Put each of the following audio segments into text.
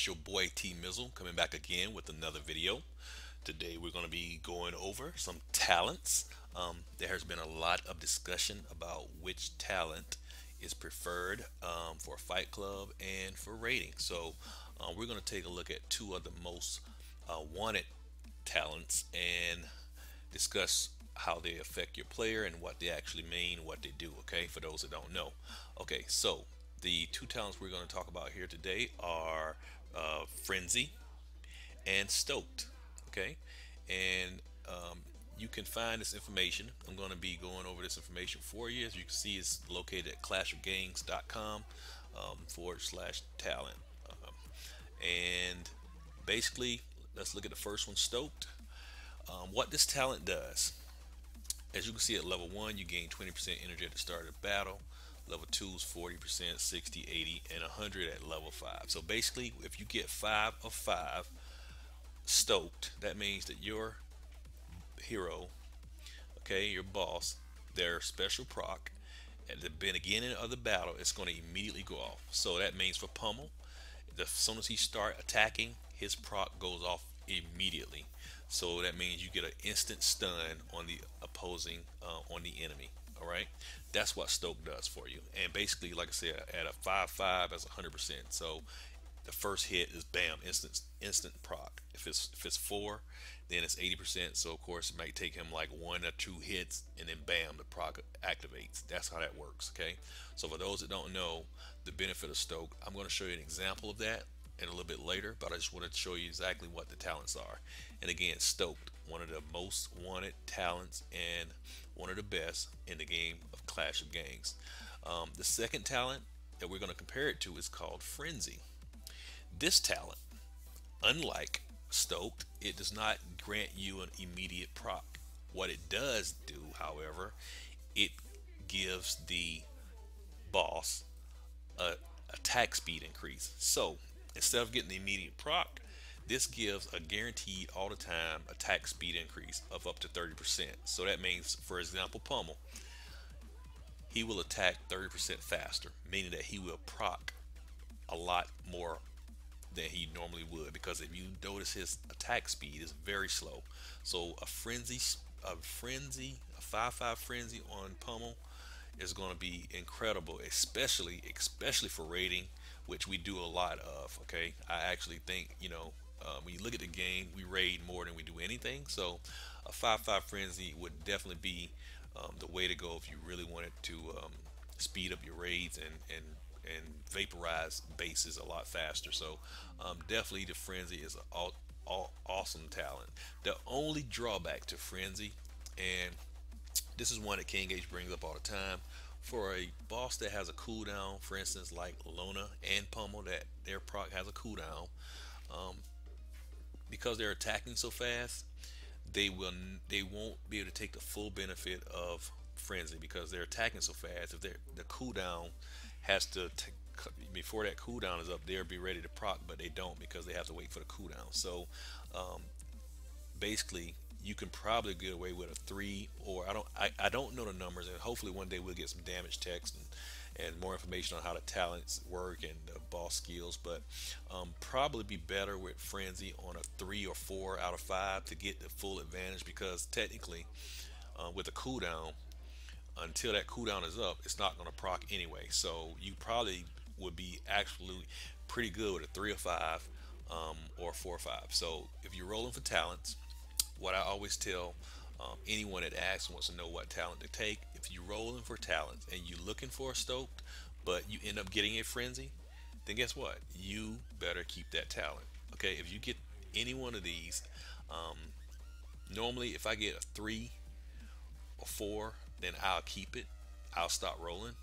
It's your boy T Mizzle coming back again with another video. Today we're going to be going over some talents. There has been a lot of discussion about which talent is preferred for Fight Club and for rating. So we're going to take a look at two of the most wanted talents and discuss how they affect your player and what they actually mean, what they do. Okay, for those that don't know. Okay, so the two talents we're going to talk about here today are Frenzy and Stoked. Okay, and you can find this information. I'm going to be going over this information for you. As you can see, it's located at clashofgangs.com / talent. And basically, let's look at the first one, Stoked. What this talent does, as you can see at level 1, you gain 20% energy at the start of the battle. Level 2 is 40%, 60, 80, and 100 at level 5. So basically, if you get 5 of 5 stoked, that means that your hero, okay, your boss, their special proc at the beginning of the battle, it's going to immediately go off. So that means for Pummel, as soon as he start attacking, his proc goes off immediately. So that means you get an instant stun on the opposing, on the enemy. All right, that's what Stoke does for you. And basically, like I said, at a 5/5, that's 100%. So the first hit is bam, instant proc. If it's 4, then it's 80%. So of course it might take him like 1 or 2 hits, and then bam, the proc activates. That's how that works. Okay. So for those that don't know the benefit of Stoke, I'm going to show you an example of that in a little bit later. But I just wanted to show you exactly what the talents are. And again, Stoked, one of the most wanted talents and one of the best in the game of Clash of Gangs. The second talent that we're going to compare it to is called Frenzy. This talent, unlike Stoked, it does not grant you an immediate proc. What it does do, however, it gives the boss a attack speed increase. So instead of getting the immediate proc, this gives a guaranteed all the time attack speed increase of up to 30%. So that means, for example, Pummel, he will attack 30% faster, meaning that he will proc a lot more than he normally would, because if you notice, his attack speed is very slow. So a 5/5 frenzy on Pummel is going to be incredible, especially for raiding, which we do a lot of. Okay, I actually think, when you look at the game, we raid more than we do anything. So a 5/5 frenzy would definitely be the way to go if you really wanted to speed up your raids and vaporize bases a lot faster. So definitely the frenzy is an awesome talent. The only drawback to frenzy, and this is one that King Gage brings up all the time, for a boss that has a cooldown, for instance, like Lona and Pummel, that their proc has a cooldown, um, because they're attacking so fast, they won't be able to take the full benefit of frenzy because they're attacking so fast. If the cooldown has to before that cooldown is up, they'll be ready to proc, but they don't because they have to wait for the cooldown. So um, basically, you can probably get away with a 3, or I don't know the numbers, and hopefully one day we'll get some damage text and more information on how the talents work and the boss skills. But probably be better with frenzy on a 3 or 4 out of 5 to get the full advantage, because technically, with a cooldown, until that cooldown is up, it's not going to proc anyway. So you probably would be actually pretty good with a 3 or 5, or 4 or 5. So if you're rolling for talents, what I always tell anyone that asks wants to know what talent to take, if you're rolling for talents and you're looking for a stoked, but you end up getting a frenzy, then guess what? You better keep that talent. Okay, if you get any one of these, um, normally if I get a 3 or 4, then I'll keep it. I'll stop rolling.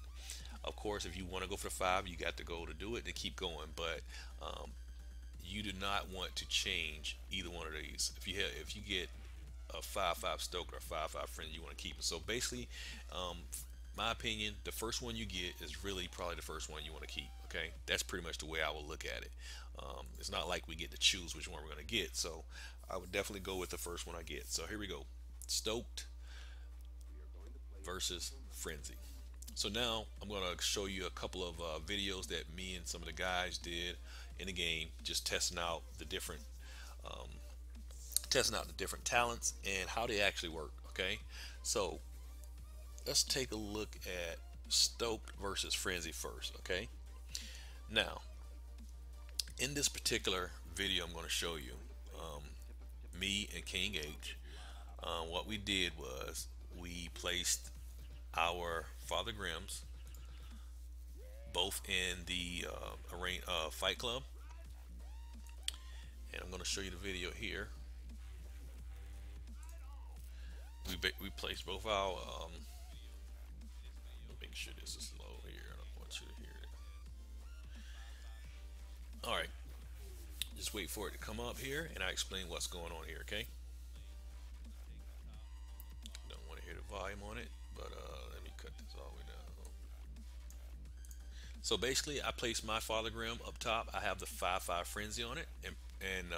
Of course, if you want to go for the 5, you got to go to do it to keep going. But you do not want to change either one of these. If you get a 5/5 Stoker or 5/5 friend, you want to keep it. So basically, my opinion, the first one you get is really probably the first one you want to keep. Okay, that's pretty much the way I will look at it. It's not like we get to choose which one we're going to get. So I would definitely go with the first one I get. So here we go, Stoked versus Frenzy. So now I'm going to show you a couple of videos that me and some of the guys did in the game, just um, testing out the different talents and how they actually work. Okay, so let's take a look at Stoked versus Frenzy first. Okay, now in this particular video, I'm going to show you me and King H. What we did was we placed our Father Grims both in the Fight Club, and I'm going to show you the video here. We placed both our make sure this is low here. I don't want you to hear it. All right, just wait for it to come up here, and I explain what's going on here. Okay. Don't want to hear the volume on it, but let me cut this all the way down. So basically, I place my Father Grim up top. I have the 5/5 Frenzy on it, and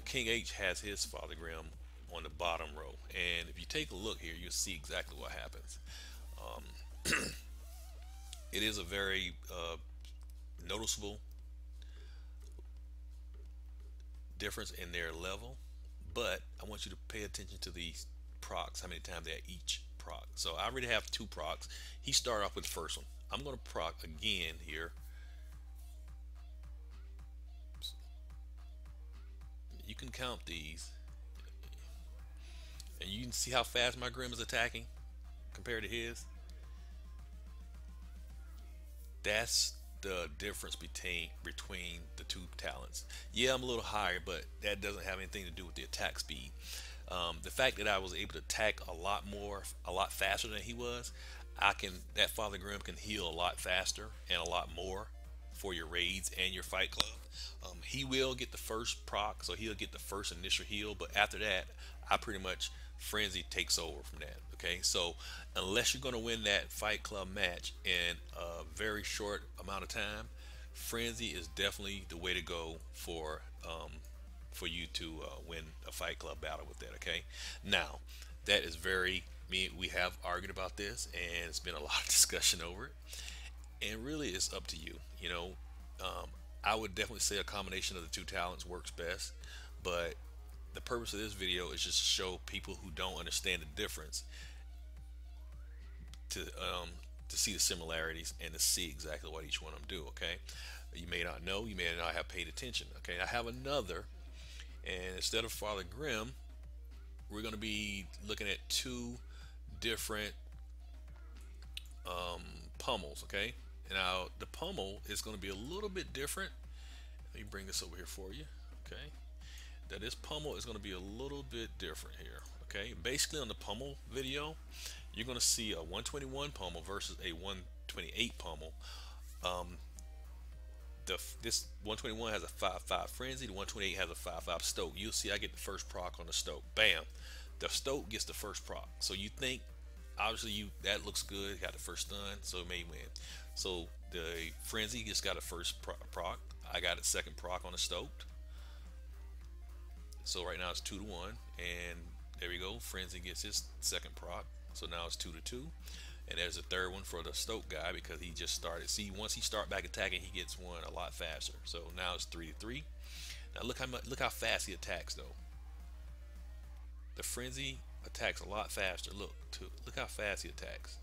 King H has his Father Grim on the bottom row. And if you take a look here, you'll see exactly what happens. Um, it is a very noticeable difference in their level, but I want you to pay attention to these procs, how many times they each proc. So I already have two procs. He started off with the first one. I'm going to proc again here. You can count these, and you can see how fast my Grim is attacking compared to his. That's the difference between the two talents. Yeah, I'm a little higher, but that doesn't have anything to do with the attack speed. The fact that I was able to attack a lot faster than he was, that Father Grim can heal a lot faster and a lot more for your raids and your Fight Club. He will get the first proc, so he'll get the first initial heal, but after that, I pretty much Frenzy takes over from that. Okay, so unless you're going to win that Fight Club match in a very short amount of time, Frenzy is definitely the way to go for you to win a Fight Club battle with that. Okay, now that is very me. We have argued about this, and it's been a lot of discussion over it. And really, it's up to you. I would definitely say a combination of the two talents works best, but the purpose of this video is just to show people who don't understand the difference to see the similarities and to see exactly what each one of them do. Okay, you may not know, you may not have paid attention. Okay, I have another, and instead of Father Grim, we're going to be looking at two different pummels. Okay, now the pummel is going to be a little bit different. Let me bring this over here for you. Okay, that this pummel is going to be a little bit different here. Okay, basically on the pummel video, you're going to see a 121 pummel versus a 128 pummel. Um, this 121 has a 5/5 Frenzy. The 128 has a 5/5 Stoke. You'll see I get the first proc on the Stoke. Bam, the Stoke gets the first proc. So you think obviously that looks good. Got the first stun, so it may win. So the Frenzy just got a first proc. I got a second proc on the Stoked. So right now it's 2-1, and there we go. Frenzy gets his second proc. So now it's 2-2, and there's a third one for the Stoke guy because he just started. See, once he start back attacking, he gets one a lot faster. So now it's 3-3. Now look how fast he attacks though. The Frenzy attacks a lot faster. Look how fast he attacks.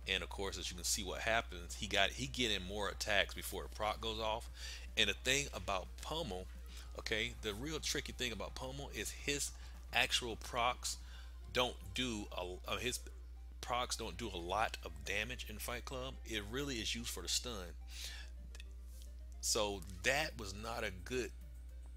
And of course, as you can see, what happens, he getting more attacks before the proc goes off. And the thing about pummel, okay, the real tricky thing about pummel is his actual procs don't do his procs don't do a lot of damage in Fight Club. It really is used for the stun. So that was not a good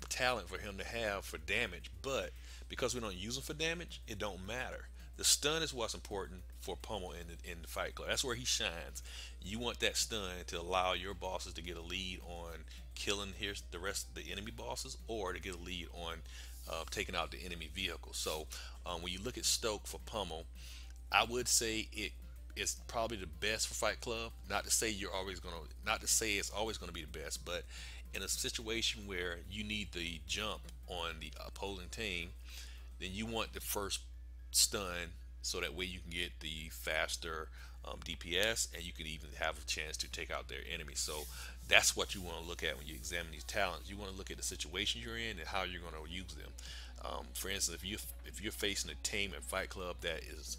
talent for him to have for damage, but because we don't use him for damage, it don't matter. The stun is what's important for pummel in the Fight Club. That's where he shines. You want that stun to allow your bosses to get a lead on killing the rest of the enemy bosses, or to get a lead on taking out the enemy vehicle. So when you look at Stoke for pummel, I would say it's probably the best for Fight Club. Not to say it's always gonna be the best, but in a situation where you need the jump on the opposing team, then you want the first stun so that way you can get the faster DPS, and you can even have a chance to take out their enemies. So that's what you want to look at when you examine these talents. You want to look at the situation you're in and how you're going to use them. For instance, if you're facing a team in Fight Club that is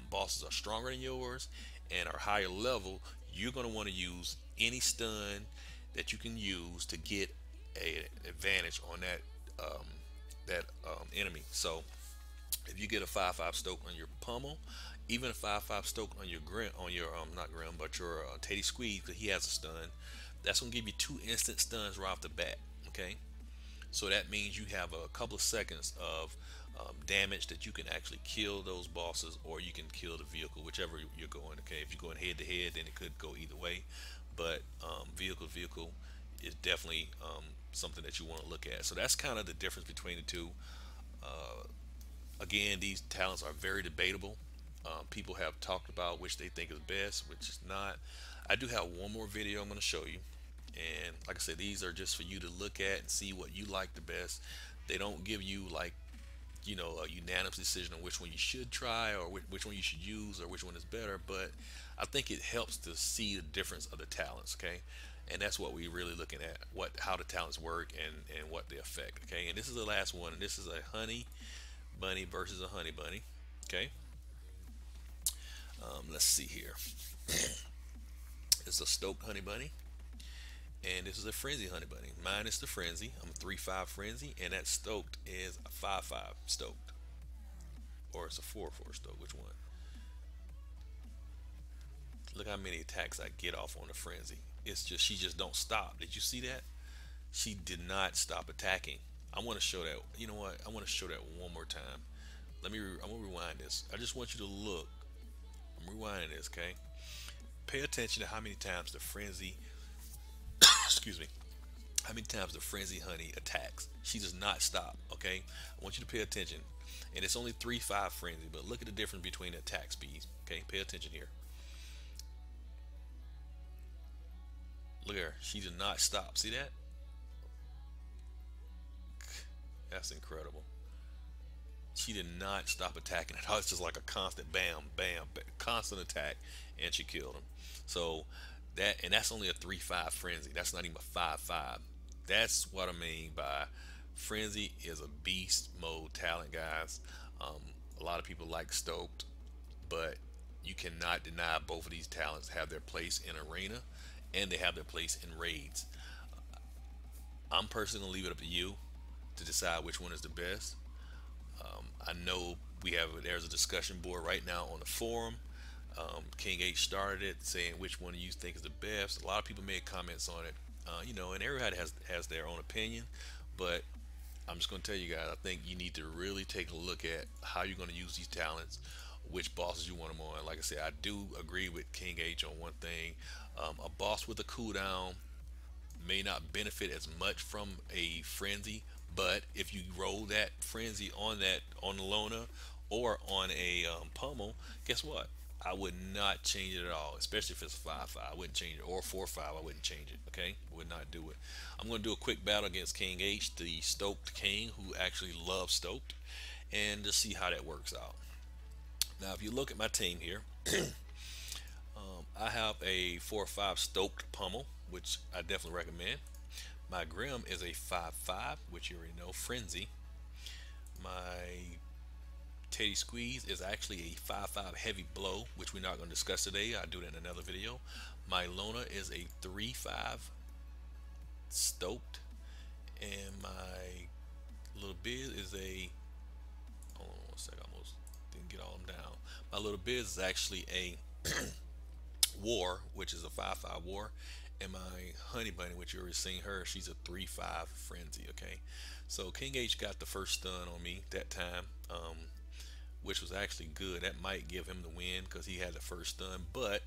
bosses are stronger than yours and are higher level, you're going to want to use any stun that you can use to get a advantage on that enemy. So if you get a 5/5 stoke on your pummel, even a 5/5 stoke on your grim, on your not grim, but your Teddy Squeeze, because he has a stun, that's gonna give you two instant stuns right off the bat. Okay, so that means you have a couple of seconds of damage that you can actually kill those bosses, or you can kill the vehicle, whichever you're going. Okay, if you're going head to head, then it could go either way, but vehicle to vehicle is definitely something that you want to look at. So that's kind of the difference between the two. Again, these talents are very debatable. People have talked about which they think is best, which is not. I do have one more video I'm going to show you, and like I said, these are just for you to look at and see what you like the best. They don't give you like, a unanimous decision on which one you should try, or which one you should use, or which one is better, but I think it helps to see the difference of the talents. Okay, and that's what we're really looking at, what how the talents work, and what they affect. Okay, and this is the last one, and this is a honey bunny versus a honey bunny. Okay, let's see here. It's a Stoked honey bunny, and this is a frenzy honey bunny. Mine is the frenzy. I'm a 3/5 frenzy, and that Stoked is a 5/5 Stoked, or it's a 4/4 Stoked. Which one? Look how many attacks I get off on the frenzy. It's just she just don't stop. Did you see that? She did not stop attacking. I want to show that. You know what? I want to show that one more time. I'm gonna rewind this. I just want you to look. I'm rewinding this. Okay. Pay attention to how many times the frenzy. Excuse me. How many times the frenzy honey attacks? She does not stop. Okay. I want you to pay attention. And it's only 3/5 frenzy, but look at the difference between the attack speeds. Okay. Pay attention here. Look at her. She did not stop. See that? That's incredible. She did not stop attacking at all. It's just like a constant bam, bam, constant attack, and she killed him. So that's only a 3/5 frenzy. That's not even a 5/5. That's what I mean by frenzy is a beast mode talent, guys. A lot of people like Stoked, but you cannot deny both of these talents have their place in arena, and they have their place in raids. I'm personally gonna leave it up to you to decide which one is the best. I know there's a discussion board right now on the forum. King H started it, saying which one do you think is the best. A lot of people made comments on it, and everybody has their own opinion. But I'm just going to tell you guys, I think you need to really take a look at how you're going to use these talents, which bosses you want them on. Like I said, I do agree with King H on one thing. A boss with a cooldown may not benefit as much from a frenzy, but if you roll that frenzy on the Lona or on a pummel, guess what? I would not change it at all, especially if it's 5/5. I wouldn't change it, or 4/5. I wouldn't change it. Okay, would not do it. I'm going to do a quick battle against King H, the Stoked King, who actually loves Stoked, and to see how that works out. Now, if you look at my team here, I have a 4/5 Stoked pummel, which I definitely recommend. My Grim is a 5/5, which you already know, frenzy. My Teddy Squeeze is actually a 5/5 heavy blow, which we're not going to discuss today. I'll do that in another video. My Lona is a 3/5 Stoked, and my little Biz is a, hold on one second, I almost didn't get all them down. My little Biz is actually a War, which is a 5/5 War, and my Honey Bunny, which you already seen her, she's a 3/5 Frenzy. Okay, so King H got the first stun on me that time, which was actually good. That might give him the win because he had the first stun. But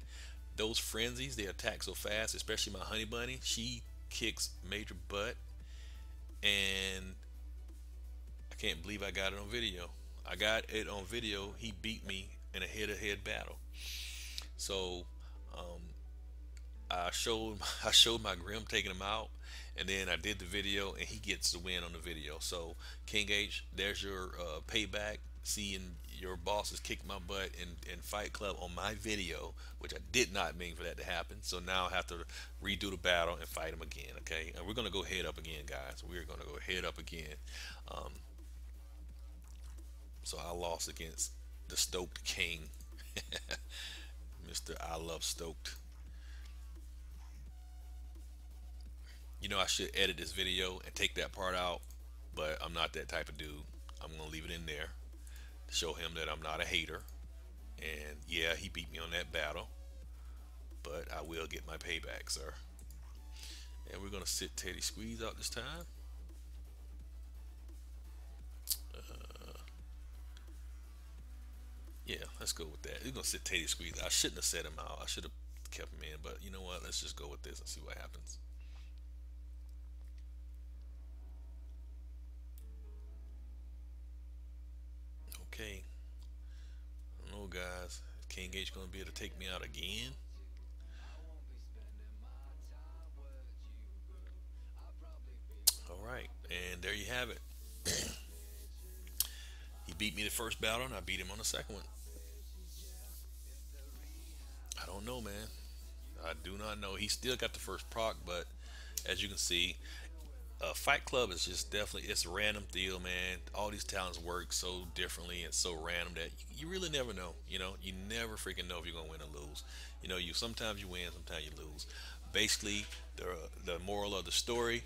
those frenzies, they attack so fast, especially my Honey Bunny. She kicks major butt, and I can't believe I got it on video. I got it on video. He beat me in a head-to-head battle. So I showed my Grim taking him out, and then I did the video, and he gets the win on the video. So King H, there's your payback. See, and your boss has kicked my butt in Fight Club on my video, which I did not mean for that to happen. So now I have to redo the battle and fight him again. Okay, and we're gonna go head up again, guys. We're gonna go head up again. Um, so I lost against the Stoked King, Mr. I Love Stoked. You know, I should edit this video and take that part out, but I'm not that type of dude. I'm gonna leave it in there to show him that I'm not a hater. And yeah, he beat me on that battle, but I will get my payback, sir. And we're gonna sit Teddy Squeeze out this time. Yeah, let's go with that. We're gonna sit Teddy Squeeze. I shouldn't have set him out. I should have kept him in, but you know what? Let's just go with this and see what happens. Okay. I don't know, guys. Is King H gonna be able to take me out again? All right, and there you have it. He beat me the first battle, and I beat him on the second one. I don't know, man. I do not know. He still got the first proc, but as you can see, Fight Club is just definitely it's a random deal, man. All these talents work so differently and so random that you really never know. You know, you never freaking know if you're gonna win or lose. You know, you sometimes you win, sometimes you lose. Basically, the moral of the story: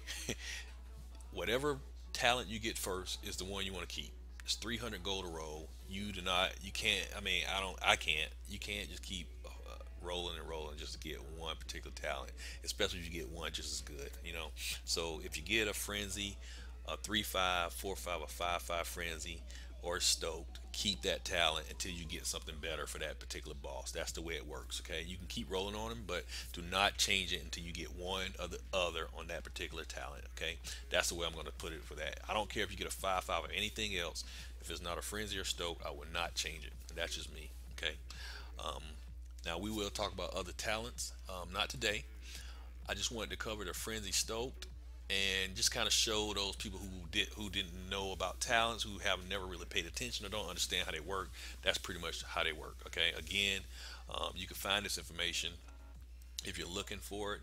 whatever talent you get first is the one you want to keep. It's 300 gold a roll. You do not, you can't. I mean, I can't. You can't just keep rolling and rolling just to get one particular talent, especially if you get one just as good. You know, so if you get a frenzy, a 3-5, 4-5, or 5-5 frenzy, or stoked, keep that talent until you get something better for that particular boss. That's the way it works. Okay, you can keep rolling on them, but do not change it until you get one or the other on that particular talent. Okay, that's the way I'm going to put it for that. I don't care if you get a 5-5 or anything else. If it's not a frenzy or stoked, I would not change it. That's just me. Okay. Um, Now we will talk about other talents. Not today. I just wanted to cover the frenzy stoked and just kind of show those people who didn't know about talents, who have never really paid attention or don't understand how they work. That's pretty much how they work. Okay. Again, you can find this information if you're looking for it.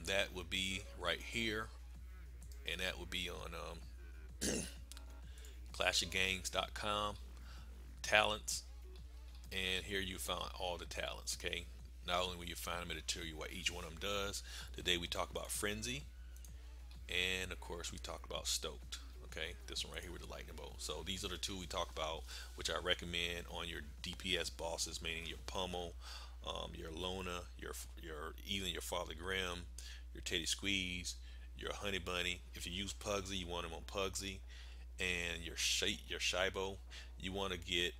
That would be right here, and that would be on clashofgangs.com talents, and here you found all the talents. Okay, not only will you find them, it'll tell you what each one of them does. Today we talk about frenzy, and of course we talked about stoked. Okay, this one right here with the lightning bolt. So these are the two we talked about, which I recommend on your DPS bosses, meaning your pummel, your Lona, your even your Father Grimm, your Teddy Squeeze, your Honey Bunny. If you use Pugsy, you want them on Pugsy, and your Shibo, you want to get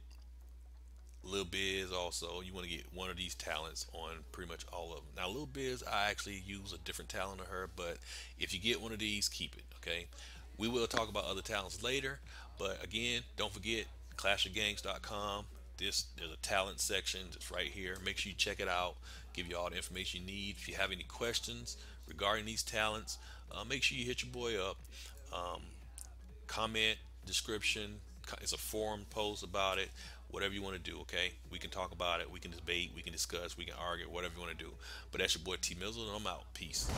Lil Biz. Also, you want to get one of these talents on pretty much all of them. Now, Lil Biz, I actually use a different talent of her, but if you get one of these, keep it. Okay, we will talk about other talents later, but again, don't forget clashofgangs.com. There's a talent section just right here. Make sure you check it out. Give you all the information you need. If you have any questions regarding these talents, make sure you hit your boy up. Um, Comment, description. It's a forum post about it. Whatever you want to do, okay? We can talk about it. We can debate. We can discuss. We can argue. Whatever you want to do. But that's your boy T Mizzle, and I'm out. Peace.